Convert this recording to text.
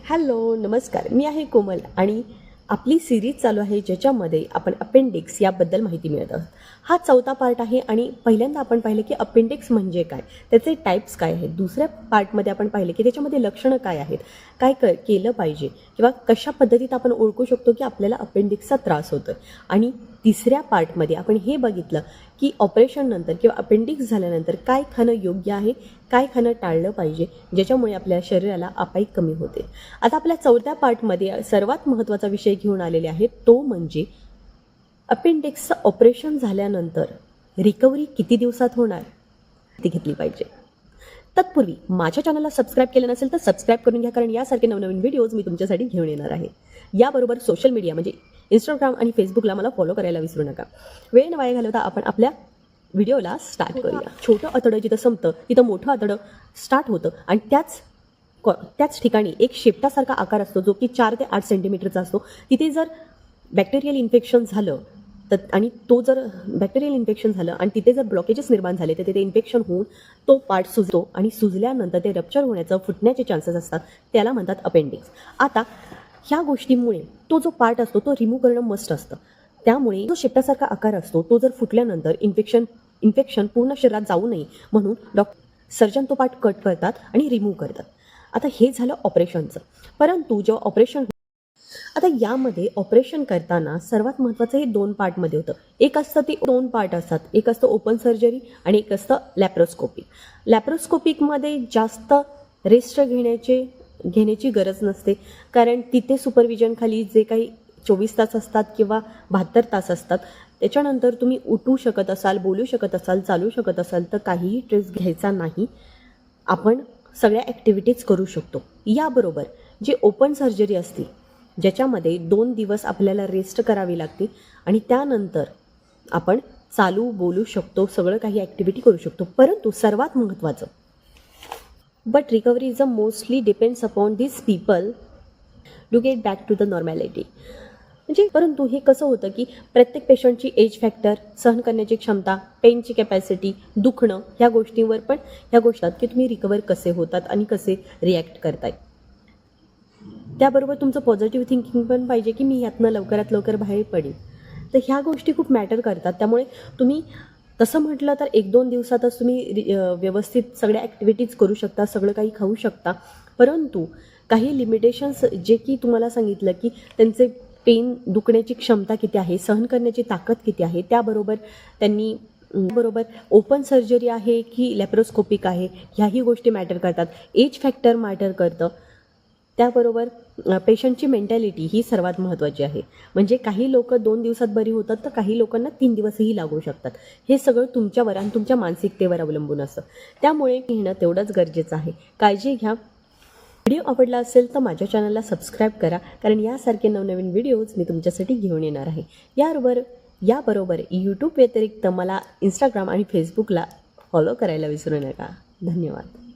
Hello नमस्कार, मी आहे कोमल आणि आपली सिरीज चालू आहे ज्याच्यामध्ये आपण अपेंडिक्स याबद्दल माहिती मिळत आहोत. हा चौथा पार्ट आहे आणि पहिल्यांदा आपण पाहिलं की अपेंडिक्स म्हणजे काय, त्याचे टाईप्स काय आहेत. दुसऱ्या पार्टमध्ये आपण पाहिलं की त्याच्यामध्ये लक्षणं काय आहेत, काय केलं पाहिजे किंवा कशा पद्धतीत आपण ओळखू शकतो की आपल्याला अपेंडिक्सचा त्रास होतो. आणि तिसऱ्या पार्टमध्ये आपण हे बघितलं की ऑपरेशननंतर किंवा अपेंडिक्स झाल्यानंतर काय खाणं योग्य आहे, काय खाणं टाळलं पाहिजे ज्याच्यामुळे आपल्या शरीराला अपाई कमी होते. आता आपल्या चौथ्या पार्टमध्ये सर्वात महत्त्वाचा विषय घेऊन आलेले आहे तो म्हणजे अपेंडिक्सचं ऑपरेशन झाल्यानंतर रिकव्हरी किती दिवसात होणार ती घेतली पाहिजे. तत्पूर्वी माझ्या चॅनलला सबस्क्राईब केलं नसेल तर सबस्क्राईब करून घ्या, कारण यासारखे नवनवीन व्हिडिओज मी तुमच्यासाठी घेऊन येणार आहे. याबरोबर सोशल मीडिया म्हणजे इंस्टाग्राम आणि फेसबुकला मला फॉलो करायला विसरू नका. वेळ न वाया घालवता आपण आपल्या व्हिडिओला स्टार्ट करूया. छोटं आतडं जिथं संपतं तिथं मोठं आतडं स्टार्ट होतं आणि त्याच ठिकाणी एक शेपटासारखा आकार असतो जो की 4 ते 8 सेंटीमीटरचा असतो. तिथे जर बॅक्टेरियल इन्फेक्शन झालं आणि तिथे जर ब्लॉकेजेस निर्माण झाले तर तिथे इन्फेक्शन होऊन तो पार्ट सुजतो आणि सुजल्यानंतर ते रप्चर होण्याचं, फुटण्याचे चान्सेस असतात. त्याला म्हणतात अपेंडिक्स. आता ह्या गोष्टीमुळे तो जो पार्ट असतो तो रिमूव्ह करणं मस्ट असतं. त्यामुळे जो शेपटासारखा आकार असतो तो जर फुटल्यानंतर इन्फेक्शन पूर्ण शरीरात जाऊ नये म्हणून सर्जन तो पार्ट कट करतात आणि रिमूव्ह करतात. आता हे झालं ऑपरेशनचं. परंतु जेव्हा आता यामध्ये ऑपरेशन करताना सर्वात महत्त्वाचं हे 2 पार्टमध्ये होतं. एक असतं ते 2 पार्ट असतात. एक असतं ओपन सर्जरी आणि एक असतं लॅप्रोस्कोपिक. लॅप्रोस्कोपिकमध्ये जास्त रेस्ट घेण्याची गरज नसते, कारण तिथे सुपरविजनखाली जे काही 24 तास असतात किंवा 72 तास असतात. त्याच्यानंतर तुम्ही उठू शकत असाल, बोलू शकत असाल, चालू शकत असाल तर काहीही स्ट्रेस घ्यायचा नाही. आपण सगळ्या ॲक्टिव्हिटीज करू शकतो. याबरोबर जे ओपन सर्जरी असते ज्याच्यामध्ये 2 दिवस आपल्याला रेस्ट करावी लागते आणि त्यानंतर आपण चालू बोलू शकतो, सगळं काही ॲक्टिव्हिटी करू शकतो. परंतु सर्वात महत्त्वाचं but recovery is mostly depends upon this people to get back to the normality. परंतु हे कसं होतं की प्रत्येक पेशंटची एज फॅक्टर, सहन करण्याची क्षमता, पेनची कॅपॅसिटी, दुखणं ह्या गोष्टींवर पण ह्या गोष्टी की तुम्ही रिकवर कसे होतात आणि कसे रिॲक्ट करताय. त्याबरोबर तुमचं पॉझिटिव्ह थिंकिंग पण पाहिजे की मी यातनं लवकरात लवकर बाहेर पडेन. तर ह्या गोष्टी खूप मॅटर करतात. त्यामुळे तुम्ही तसं म्हटलं तर 1-2 दिवसातच तुम्ही व्यवस्थित सगळ्या ॲक्टिव्हिटीज करू शकता, सगळं काही खाऊ शकता. परंतु काही लिमिटेशन्स जे की तुम्हाला सांगितलं की त्यांचे पेन दुखण्याची क्षमता किती आहे, सहन करण्याची ताकद किती आहे, त्याबरोबर ओपन सर्जरी आहे की लॅप्रोस्कोपिक आहे ह्याही गोष्टी मॅटर करतात. एज फॅक्टर मॅटर करतं. त्याबरोबर पेशंटची मेंटॅलिटी ही सर्वात महत्त्वाची आहे. म्हणजे काही लोक 2 दिवसात बरी होतात तर काही लोकांना 3 दिवसही लागू शकतात. हे सगळं तुमच्यावर आणि तुमच्या मानसिकतेवर अवलंबून असतं. त्यामुळे घेणं तेवढंच गरजेचं आहे. काळजी घ्या. व्हिडिओ आवडला असेल तर माझ्या चॅनलला सबस्क्राईब करा, कारण यासारखे नवनवीन व्हिडिओज मी तुमच्यासाठी घेऊन येणार आहे. याबरोबर यूट्यूब व्यतिरिक्त मला इंस्टाग्राम आणि फेसबुकला फॉलो करायला विसरू नका. धन्यवाद.